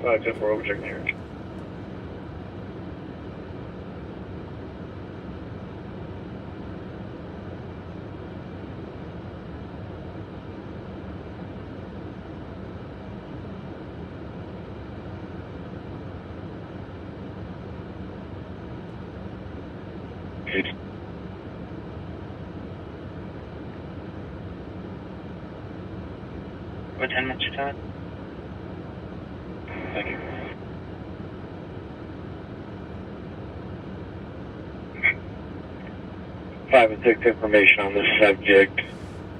5-4 over checking here. What time much time? Thank you. Five and 6 information on this subject.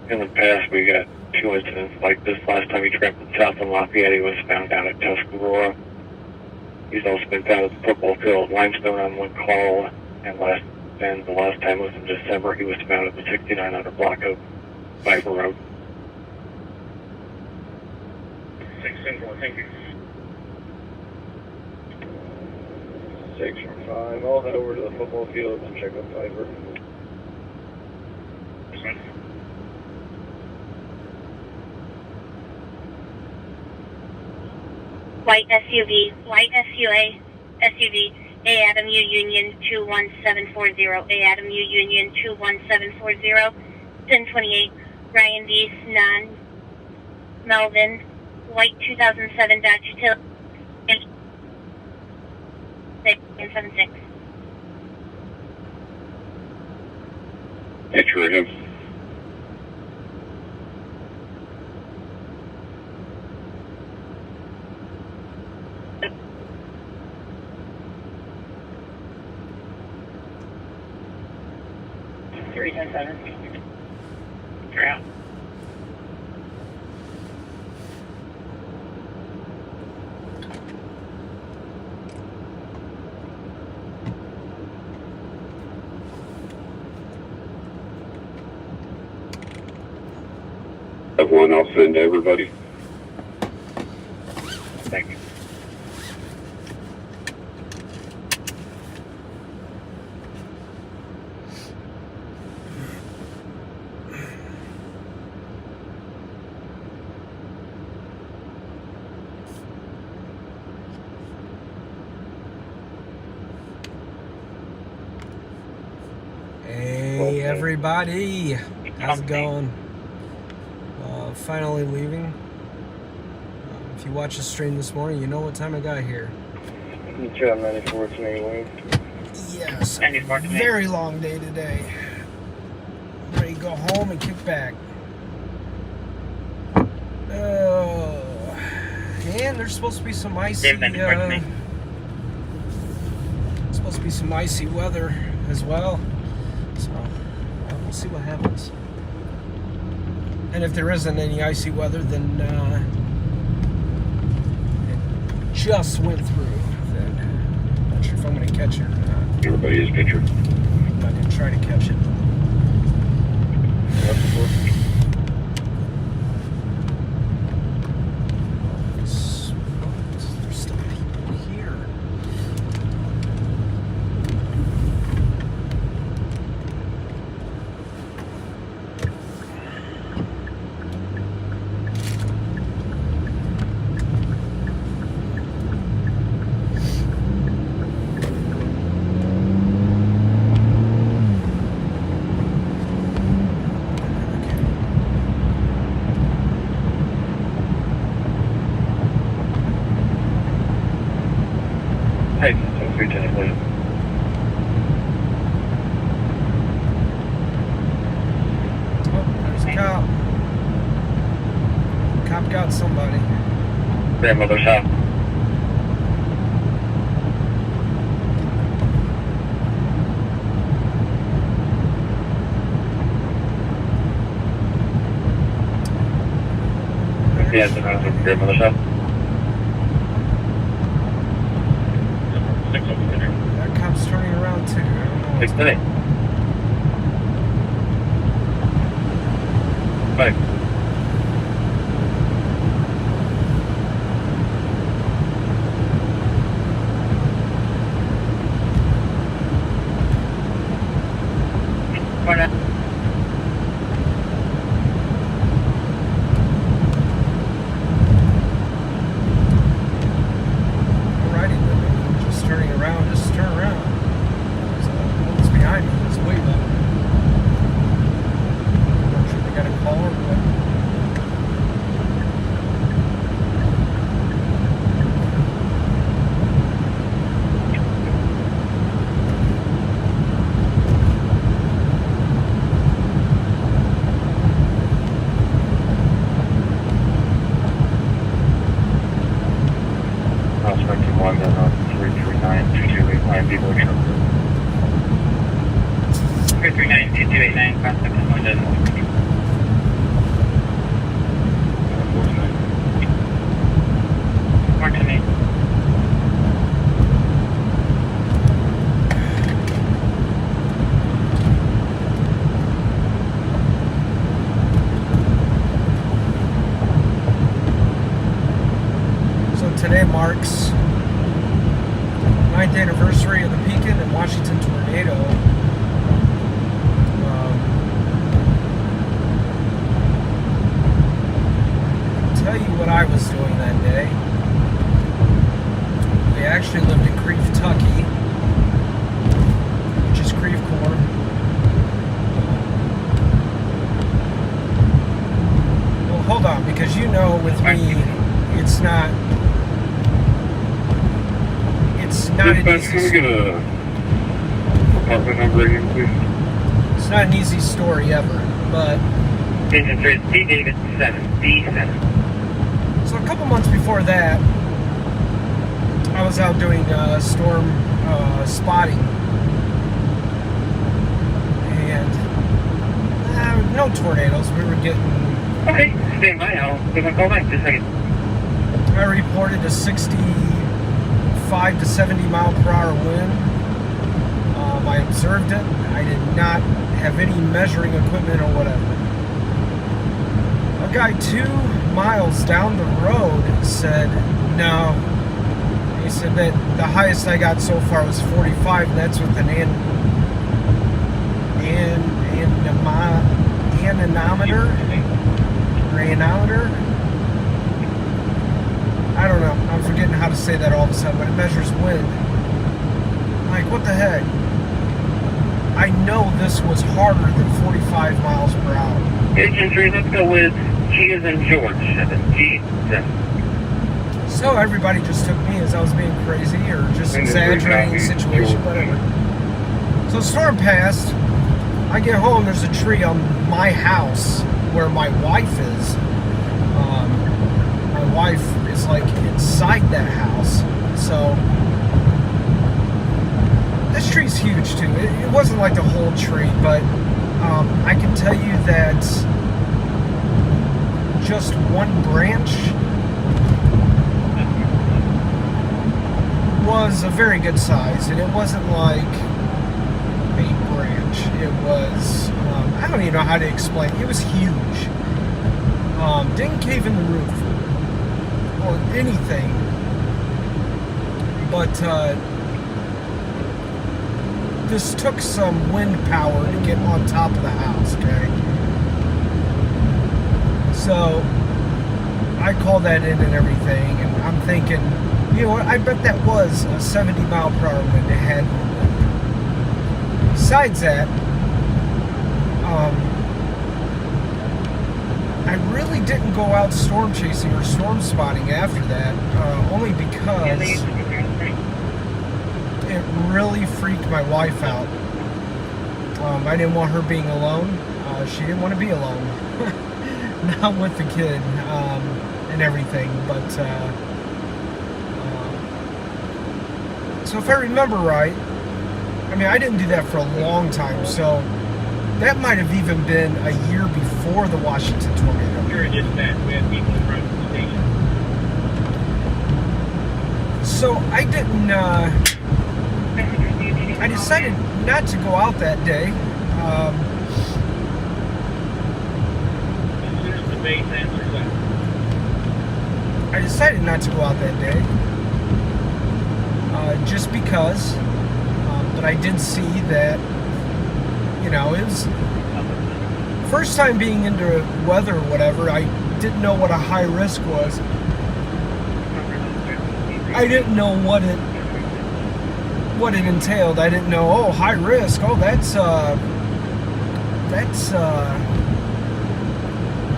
In the past, we got 2 incidents like this. Last time he trampled south in Lafayette, he was found down at Tuscarora. He's also been found at the football field, limestone on one call, and the last time was in December. He was found at the 6900 block of Viper Road. 6-4, thank you. 6-5. I'll head over to the football field and check out Viper. White SUV, white SUV, A Adam U Union 21740, A Adam U Union 21740, 1028, Ryan D. Snan, Melvin, white 2007 Dodge Utility, 676. Picture of him. You're out. Have one I'll send to everybody. Thank you. Hey everybody, how's it going? Finally leaving. If you watched the stream this morning, you know what time I got here. Good job, 94 to me, Yes, 94 to me. very long day today. I'm ready to go home and kick back. Oh, and there's supposed to be some icy. Supposed to be some icy weather as well. So we'll see what happens. And if there isn't any icy weather, then it just went through. Then I'm not sure if I'm going to catch it or not. Everybody is picture. I'm not going to try to catch it. There's still people here. Hey, 310, please. Oh, there's a cop. Cop got somebody. Grandmother's house. Yeah, it's around grandmother's house. That cop's turning around too. I don't know. 6-8. Bye. London on 339-2289 Beaver Trip. 339-2289, contact in London. Report to me. Today marks 9th anniversary of the Pekin and Washington tornado. I'll tell you what I was doing that day. We actually lived in Creve, Kentucky, which is Creve Coeur. Well, hold on, because you know with me, it's not an Dispatch, easy can we get a apartment number again, please? It's not an easy story ever, but Station 3 is D David 7, D7. so a couple months before that, I was out doing storm spotting, and no tornadoes. We were getting. Okay, stay by. I'll give a call back just a second. I reported a 65 to 70 mile per hour wind. I observed it. I did not have any measuring equipment or whatever. A guy 2 miles down the road said, no. He said that the highest I got so far was 45, and that's with an anemometer. I don't know. I'm forgetting how to say that all of a sudden, but it measures wind. Like, what the heck? I know this was harder than 45 miles per hour. Station 3, let's go with G as in George, 7, G7. So everybody just took me as I was being crazy or just exaggerating the situation, whatever. So the storm passed. I get home, there's a tree on my house where my wife is. My wife is like inside that house. So this tree's huge too. It wasn't like the whole tree, but I can tell you that just one branch was a very good size, and it wasn't like a branch. It was, I don't even know how to explain. It was huge. Didn't cave in the roof or anything, but this took some wind power to get on top of the house, okay? So I called that in and everything, and I'm thinking, you know what, I bet that was a 70 mile per hour wind it had. Besides that, I really didn't go out storm chasing or storm spotting after that, only because it really freaked my wife out. I didn't want her being alone. She didn't want to be alone. Not with the kid and everything, but so if I remember right, I mean, I didn't do that for a long time, so that might have even been a year before the Washington tornado. Here it is that we have people in front of the station. So I didn't, I decided not to go out that day. As soon as the base answers that. I decided not to go out that day. Just because, but I did see that, you know, it was first time being into weather or whatever. I didn't know what a high risk was. I didn't know what it entailed. I didn't know, oh, high risk. Oh, that's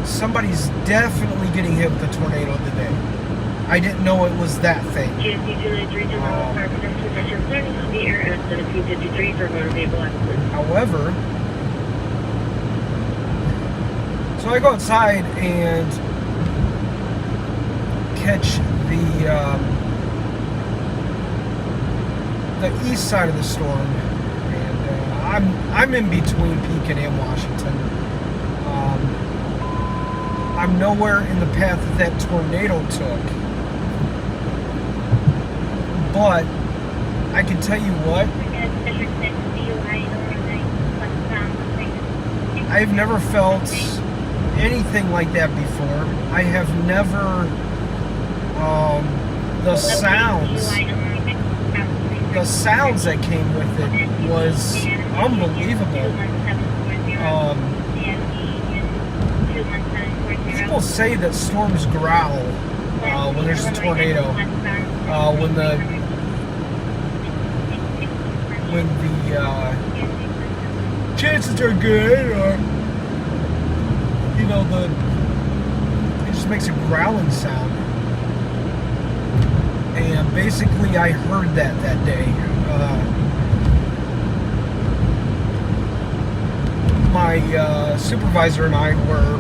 somebody's definitely getting hit with a tornado today. I didn't know it was that thing. However, so I go outside and catch the the east side of the storm, and I'm in between Pekin and Washington. I'm nowhere in the path that tornado took, but I can tell you what, I've never felt anything like that before. I have never, the sounds that came with it was unbelievable. People say that storms growl when there's a tornado. When the chances are good, or you know, it just makes a growling sound. And basically, I heard that day. My supervisor and I were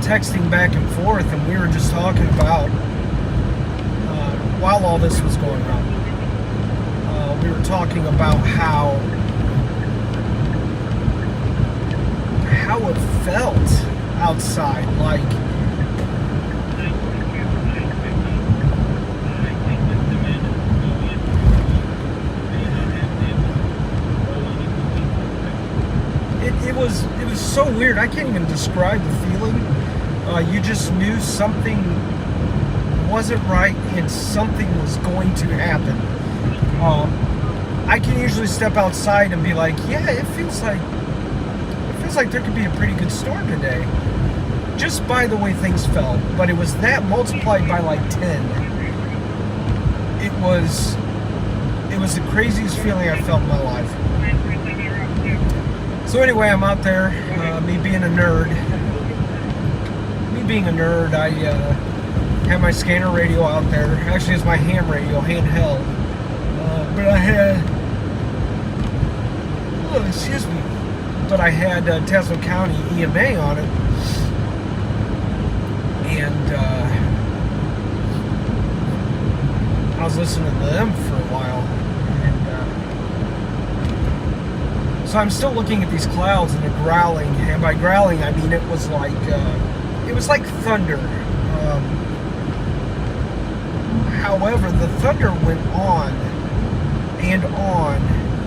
texting back and forth, and we were just talking about while all this was going on. We were talking about how it felt outside, like it was so weird. I can't even describe the feeling. You just knew something wasn't right and something was going to happen. I can usually step outside and be like, yeah, it feels like there could be a pretty good storm today, just by the way things felt. But it was that multiplied by like 10. It was the craziest feeling I felt in my life. So anyway, I'm out there, me being a nerd, I had my scanner radio out there. Actually, it's my ham radio, handheld. But I had, I had Tazewell County EMA on it, and I was listening to them for a while, and so I'm still looking at these clouds and they're growling, and by growling I mean it was like thunder. However, the thunder went on and on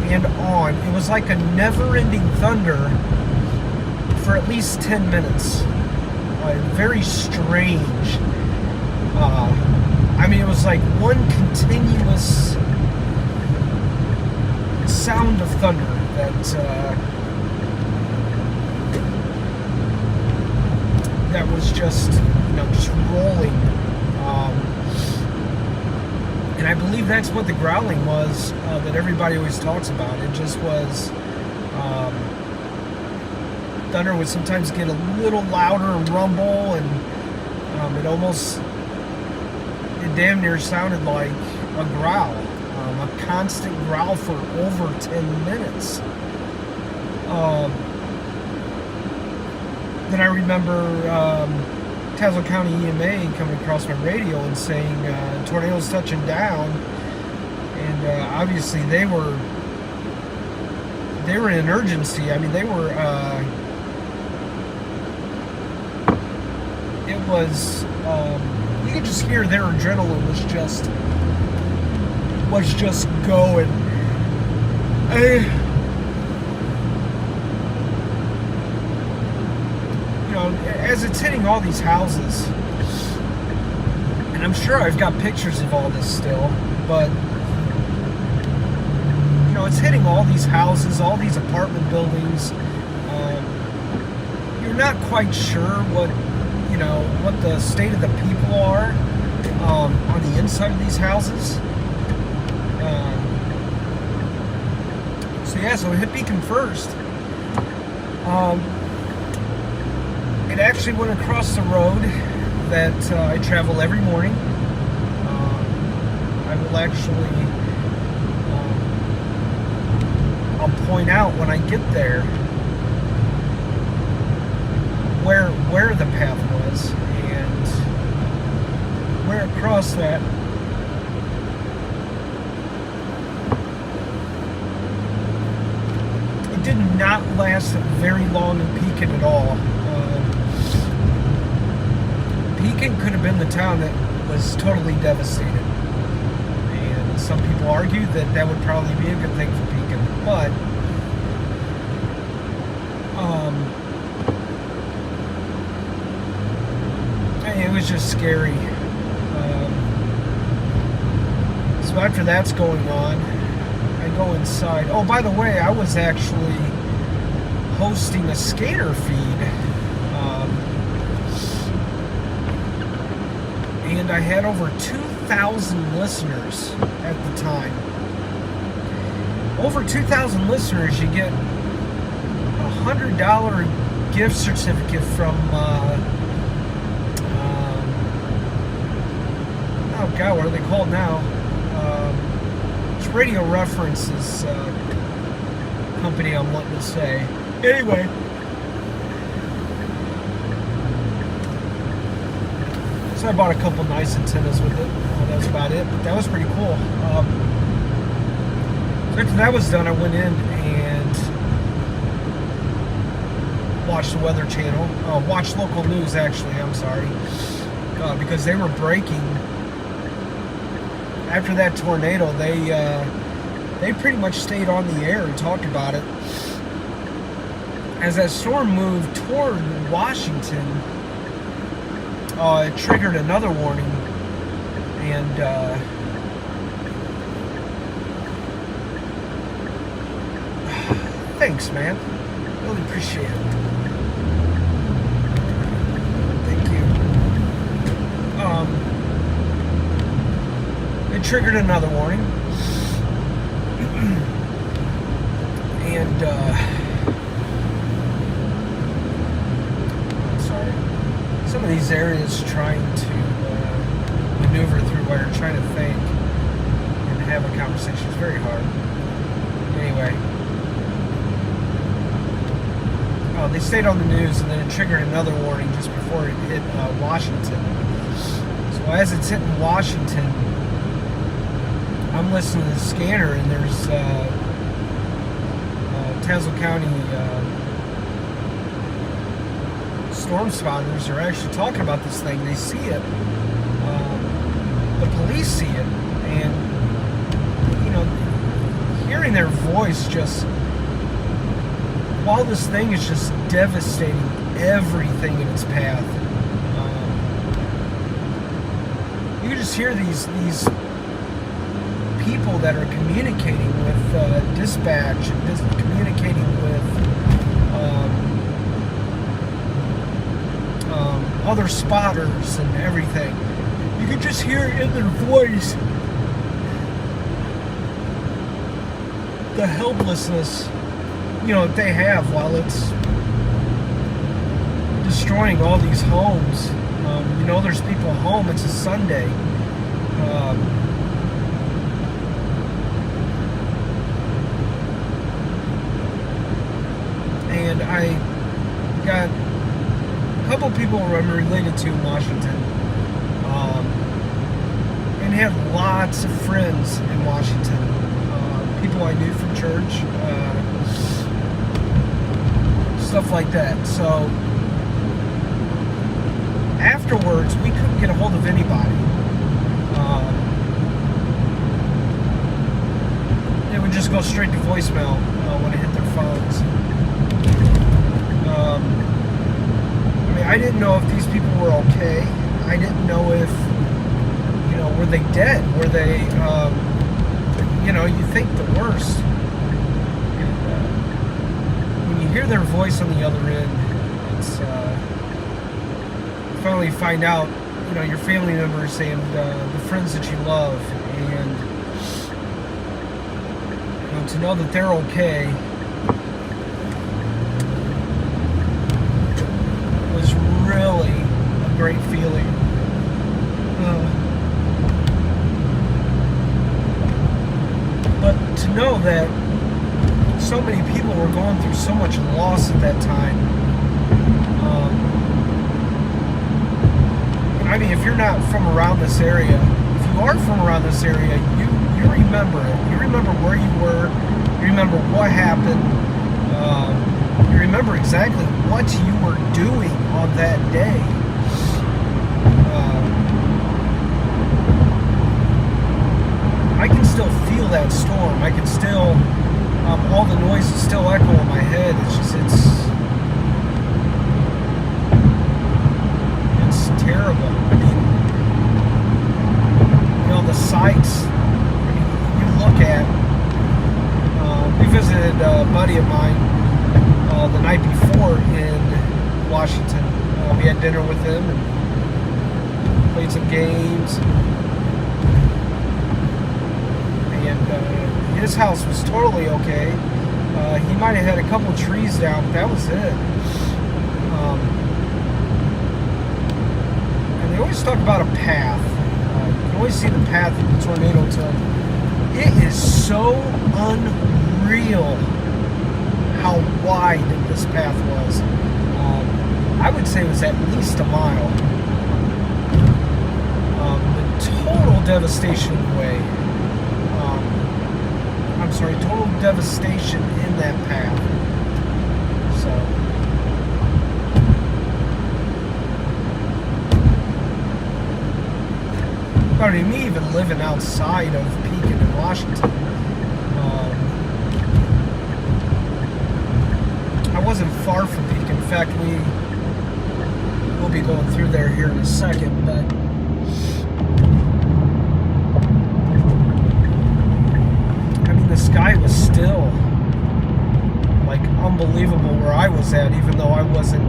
and on. It was like a never-ending thunder for at least 10 minutes. Very strange. I mean, it was like one continuous sound of thunder that was just, just rolling. And I believe that's what the growling was that everybody always talks about. It just was, thunder would sometimes get a little louder and rumble, and it damn near sounded like a growl, a constant growl for over 10 minutes. Then I remember Tazewell County EMA coming across my radio and saying tornadoes touching down, and obviously they were in an urgency. I mean, they were. It was. You could just hear their adrenaline was just going. As it's hitting all these houses, and I'm sure I've got pictures of all this still, but it's hitting all these houses, all these apartment buildings. You're not quite sure what the state of the people are on the inside of these houses. So it hit Beacon first. It actually went across the road that I travel every morning. I will actually, I'll point out when I get there where the path was and where it crossed that. did not last very long in Pekin at all. Pekin could have been the town that was totally devastated. And some people argue that that would probably be a good thing for Pekin. But, it was just scary. So after that's going on, I go inside. Oh, by the way, I was actually hosting a skater feed. And I had over 2,000 listeners at the time. Over 2,000 listeners, you get a $100 gift certificate from, oh God, what are they called now? It's Radio References company, I'm wanting to say. Anyway. So I bought a couple nice antennas with it. That was about it, but that was pretty cool. So after that was done, I went in and watched the Weather Channel. Watched local news, actually, I'm sorry. Because they were breaking. After that tornado, they pretty much stayed on the air and talked about it. As that storm moved toward Washington, it triggered another warning, and thanks, man. Really appreciate it. Thank you. It triggered another warning, and some of these areas trying to maneuver through where you're trying to think and have a conversation is very hard. Anyway, they stayed on the news, and then it triggered another warning just before it hit Washington. So as it's hitting Washington, I'm listening to the scanner, and there's Tazewell County storm spotters are actually talking about this thing. They see it. The police see it, and hearing their voice, just while this thing is just devastating everything in its path, you can just hear these people that are communicating with dispatch and communicating with other spotters and everything. You can just hear in their voice the helplessness, that they have while it's destroying all these homes. There's people home. It's a Sunday. And I got a couple people I'm related to in Washington, and had lots of friends in Washington, people I knew from church, stuff like that. So afterwards, we couldn't get a hold of anybody. It would just go straight to voicemail when it hit their phones. I didn't know if these people were okay. I didn't know if, were they dead? Were they, you think the worst. When you hear their voice on the other end, it's, you finally find out, your family members and the friends that you love, and, to know that they're okay was really a great feeling. But to know that so many people were going through so much loss at that time. If you're not from around this area, if you are from around this area, you remember it. You remember where you were. You remember what happened. You remember exactly what you were doing on that day. I can still feel that storm. I can still, all the noises still echo in my head. It's terrible. I mean, you know, the sights you look at. We visited a buddy of mine the night before in Washington. We had dinner with him and played some games. And his house was totally okay. He might have had a couple trees down, but that was it. And they always talk about a path. You can always see the path that the tornado took. It is so unreal how wide this path was. I would say it was at least a mile. The total devastation away. Total devastation in that path. So, I mean, me even living outside of Pekin in Washington, I wasn't far from Pekin. In fact, we'll be going through there here in a second, but the sky was still like unbelievable where I was at, even though I wasn't,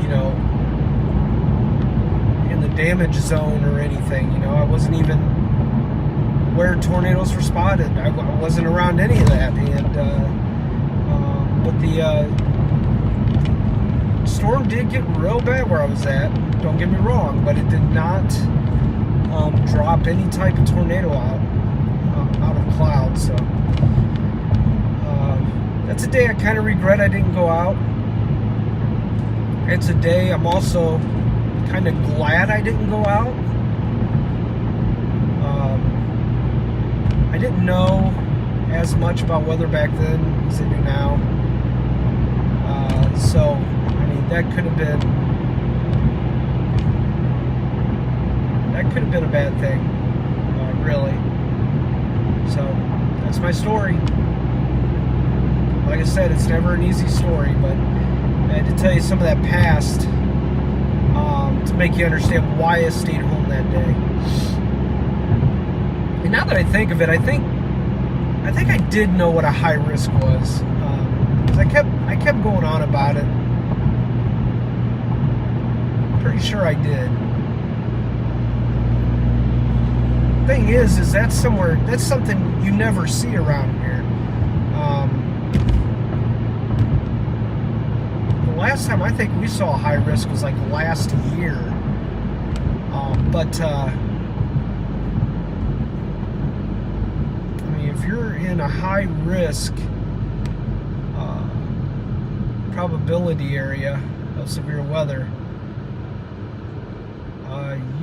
you know, in the damage zone or anything. You know, I wasn't even where tornadoes were spotted. I wasn't around any of that. And but the storm did get real bad where I was at. Don't get me wrong, but it did not drop any type of tornado out of clouds. So that's a day I kind of regret I didn't go out. It's a day I'm also kind of glad I didn't go out. I didn't know as much about weather back then as I do now. So I mean, that could have been a bad thing, really. So that's my story. Like I said, it's never an easy story, but I had to tell you some of that past to make you understand why I stayed home that day. And now that I think of it, I think I did know what a high risk was, because I kept going on about it. Pretty sure I did. Thing is that's something you never see around here. The last time I think we saw a high risk was like last year. But I mean, if you're in a high risk probability area of severe weather,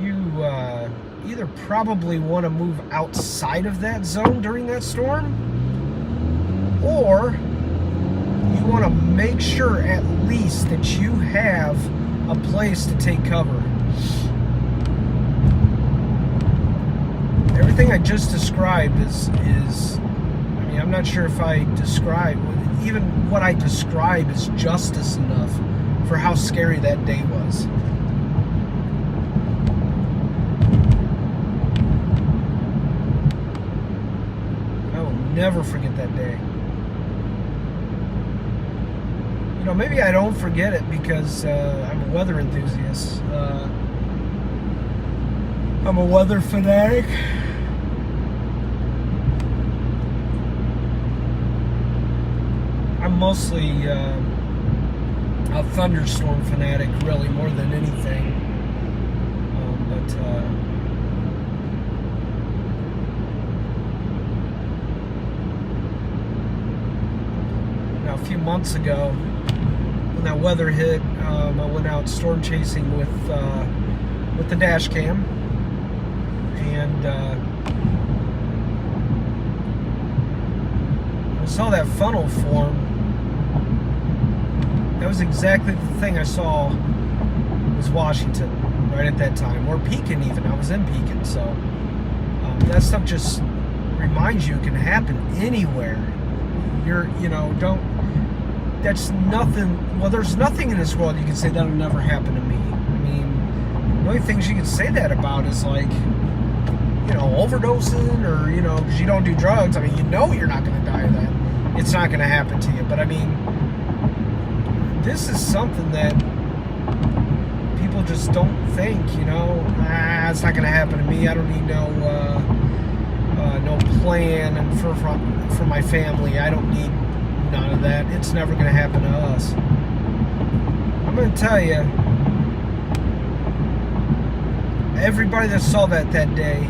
you either probably want to move outside of that zone during that storm, or you want to make sure at least that you have a place to take cover. Everything I just described is I mean, I'm not sure if I describe, even what I describe is justice enough for how scary that day was. Never forget that day. You know, maybe I don't forget it because I'm a weather enthusiast. I'm a weather fanatic. I'm mostly a thunderstorm fanatic, really, more than anything. A few months ago, when that weather hit, I went out storm chasing with the Dashcam, and I was saw that funnel form, that was exactly the thing I saw was Washington right at that time, or Pekin even. I was in Pekin, so that stuff just reminds you it can happen anywhere. That's nothing. Well, there's nothing in this world you can say that'll never happen to me. I mean, the only things you can say that about is like, overdosing, or because you don't do drugs. I mean, you're not going to die of that. It's not going to happen to you. But I mean, this is something that people just don't think. It's not going to happen to me. I don't need no plan and for my family. I don't need none of that. It's never going to happen to us. I'm going to tell you, everybody that saw that day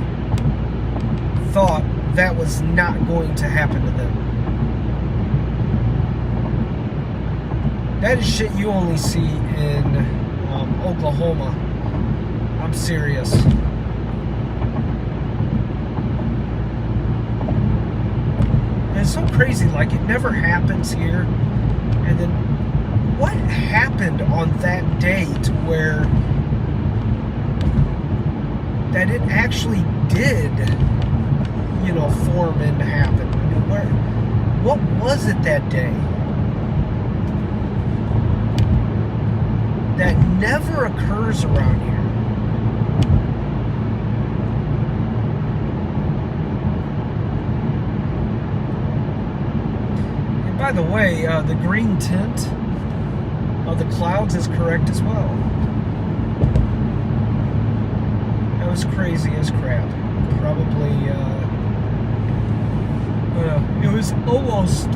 thought that was not going to happen to them. That is shit you only see in Oklahoma. I'm serious. And it's so crazy, like it never happens here. And then what happened on that day to where that it actually did, form and happen? I mean, what was it that day? That never occurs around here. And by the way, the green tint of the clouds is correct as well. That was crazy as crap. Probably, it was almost, it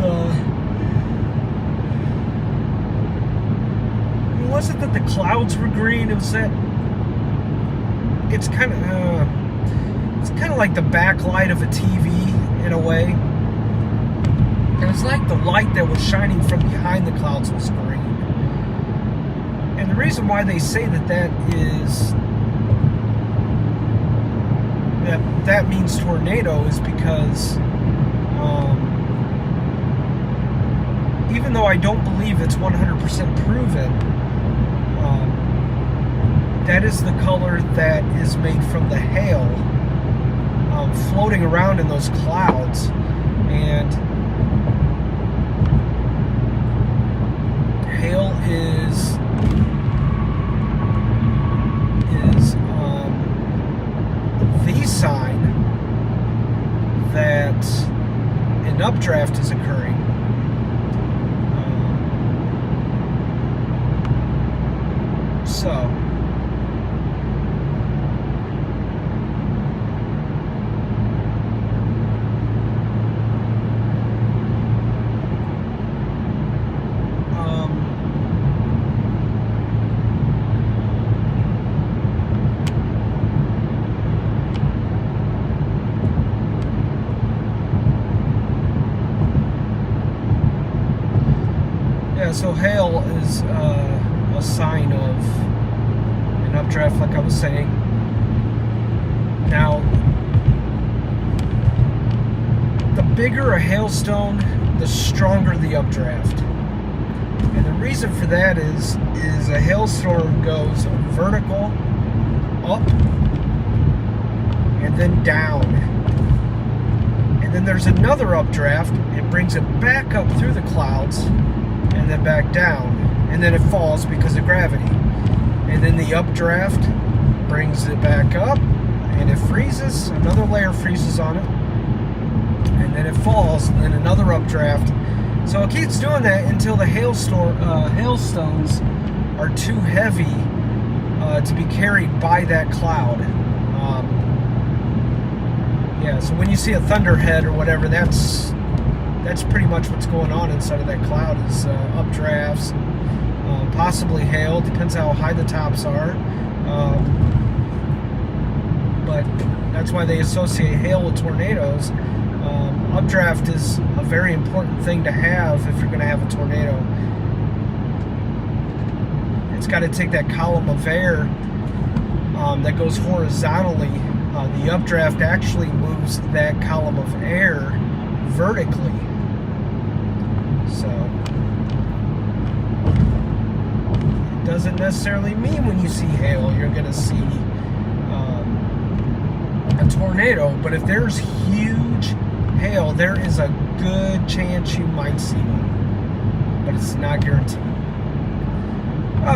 wasn't that the clouds were green, it was that, it's kind of like the backlight of a TV in a way. It was like the light that was shining from behind the clouds was green. And the reason why they say that is that means tornado is because even though I don't believe it's 100% proven, that is the color that is made from the hail floating around in those clouds. And hail is the sign that an updraft is occurring. So hail is a sign of an updraft, like I was saying. Now, the bigger a hailstone, the stronger the updraft. And the reason for that is a hailstorm goes vertical, up, and then down. And then there's another updraft. It brings it back up through the clouds, and then back down, and then it falls because of gravity. And then the updraft brings it back up, and it freezes, another layer freezes on it, and then it falls, and then another updraft. So it keeps doing that until the hailstones are too heavy to be carried by that cloud. So when you see a thunderhead or whatever, that's pretty much what's going on inside of that cloud, is updrafts, possibly hail, depends how high the tops are. But that's why they associate hail with tornadoes. Updraft is a very important thing to have if you're going to have a tornado. It's got to take that column of air that goes horizontally. The updraft actually moves that column of air vertically. So it doesn't necessarily mean when you see hail you're going to see a tornado, but if there's huge hail, there is a good chance you might see one, but it's not guaranteed.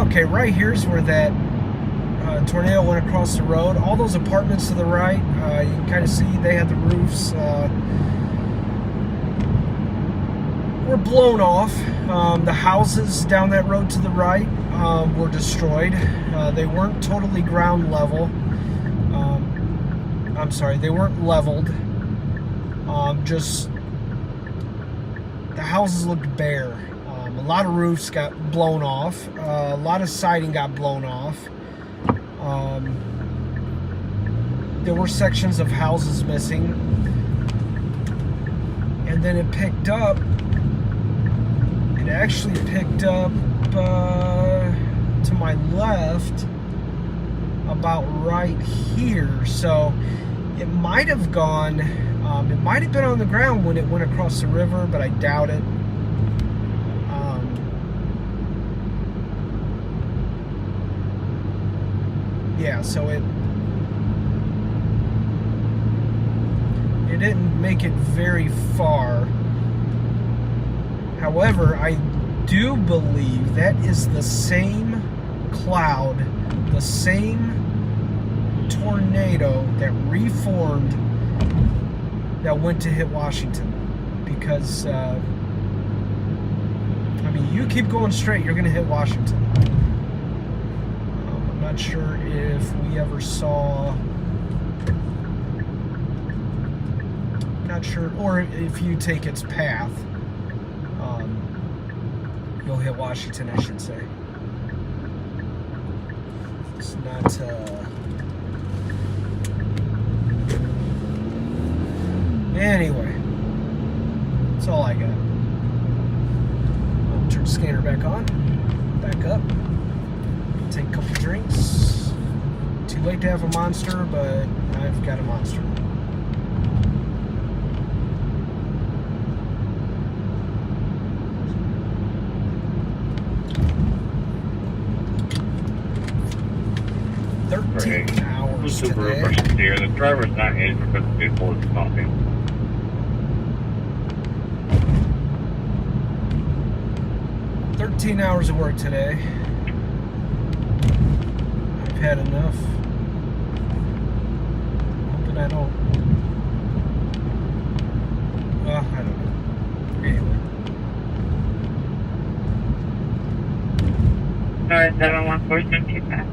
Okay, right here's where that tornado went across the road. All those apartments to the right, you can kind of see they had the roofs were blown off. The houses down that road to the right were destroyed. They weren't totally ground level. I'm sorry, they weren't leveled. Just the houses looked bare. A lot of roofs got blown off. A lot of siding got blown off. There were sections of houses missing. And then it picked up. It actually picked up to my left about right here. So it might have gone, it might have been on the ground when it went across the river, but I doubt it. Yeah, so it didn't make it very far. However, I do believe that is the same cloud, the same tornado that reformed that went to hit Washington. Because, I mean, you keep going straight, you're going to hit Washington. I'm not sure if we ever saw... Not sure, or if you take its path, you'll hit Washington, I should say. It's not, anyway, that's all I got. I'll turn the scanner back on, back up, take a couple drinks. Too late to have a Monster, but I've got a Monster. Hours today. The driver's not in because the vehicle is stopping. $13 of work today. I've had enough. Hoping I don't. Well, I don't know. Anyway. Alright, 714, keep that.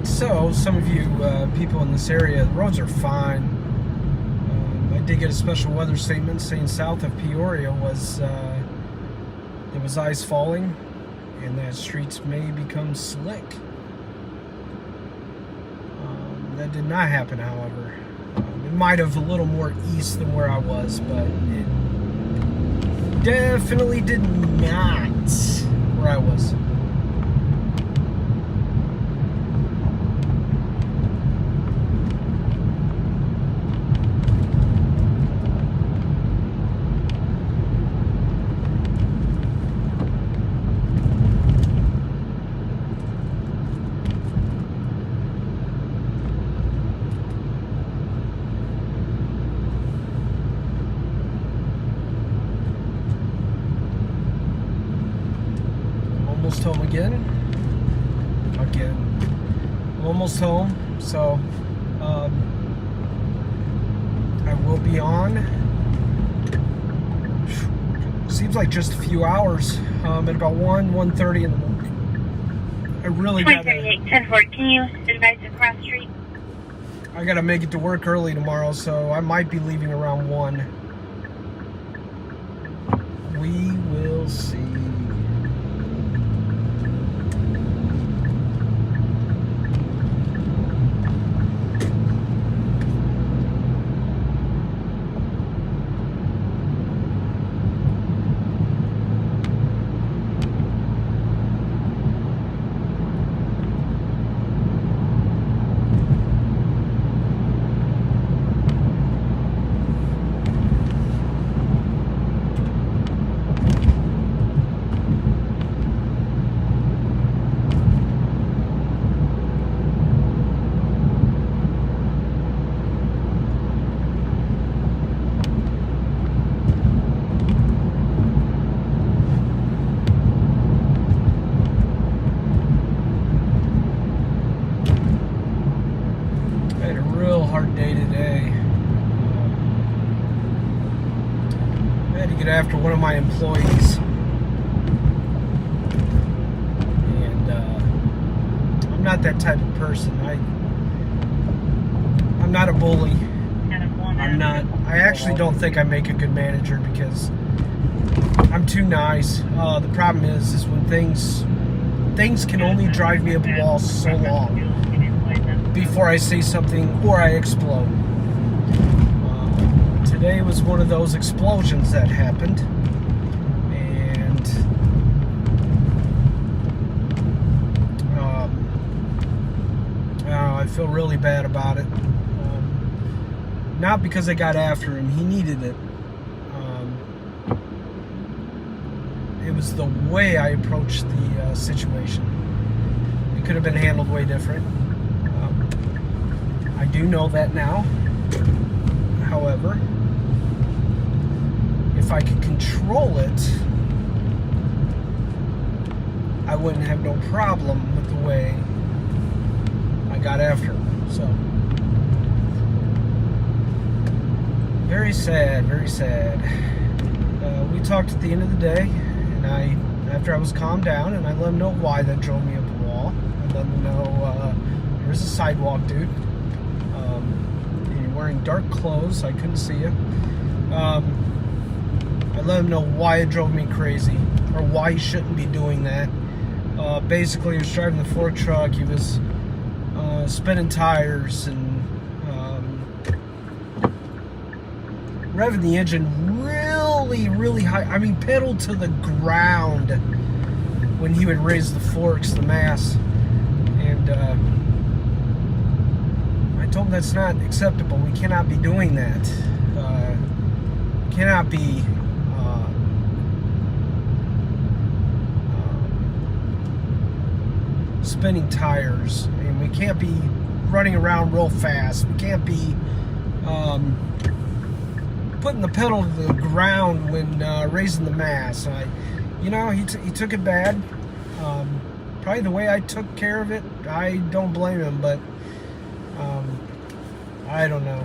So, some of you people in this area, the roads are fine. I did get a special weather statement saying south of Peoria was there was ice falling and that streets may become slick. That did not happen, however. It might have a little more east than where I was, but it definitely did not where I was. almost home again. I'm almost home, so I will be on. Seems like just a few hours. At about 1:30 in the morning. I really gotta. 2038-10-4, can you advise the cross street? I gotta make it to work early tomorrow, so I might be leaving around 1. We will see. After one of my employees, and I'm not that type of person. I'm not a bully. I'm not. I actually don't think I make a good manager because I'm too nice. The problem is when things can only drive me up a wall so long before I say something or I explode. Today was one of those explosions that happened, and I feel really bad about it. Not because I got after him; he needed it. It was the way I approached the situation. It could have been handled way different. I do know that now. However, if I could control it, I wouldn't have no problem with the way I got after him. So, very sad, very sad. We talked at the end of the day, and after I was calmed down, and I let him know why that drove me up the wall. I let him know there's a sidewalk, dude. You're wearing dark clothes. I couldn't see you. I let him know why it drove me crazy, or why he shouldn't be doing that. Basically, he was driving the fork truck. He was spinning tires and revving the engine really, really high. I mean, pedal to the ground when he would raise the forks, the mass. And I told him that's not acceptable. We cannot be doing that. Cannot be spinning tires, and we can't be running around real fast. We can't be putting the pedal to the ground when raising the mass. He took it bad. Probably the way I took care of it, I don't blame him, but I don't know.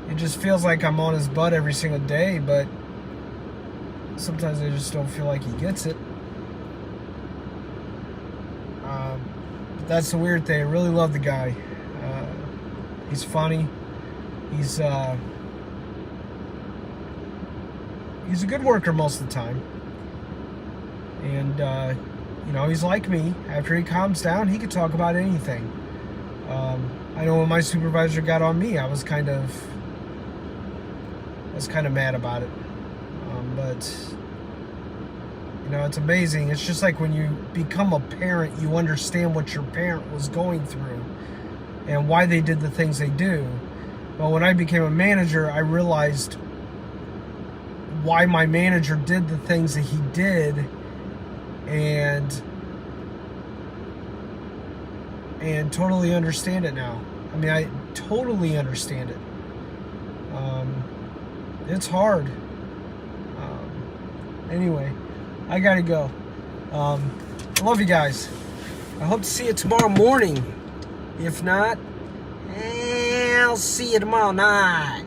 It just feels like I'm on his butt every single day, but sometimes I just don't feel like he gets it. But that's the weird thing. I really love the guy. He's funny. He's a good worker most of the time. And, he's like me. After he calms down, he could talk about anything. I know when my supervisor got on me, I was kind of mad about it. But it's amazing. It's just like when you become a parent, you understand what your parent was going through and why they did the things they do. Well, when I became a manager, I realized why my manager did the things that he did, and totally understand it now. I mean, I totally understand it. It's hard. Anyway, I gotta go. I love you guys. I hope to see you tomorrow morning. If not, I'll see you tomorrow night.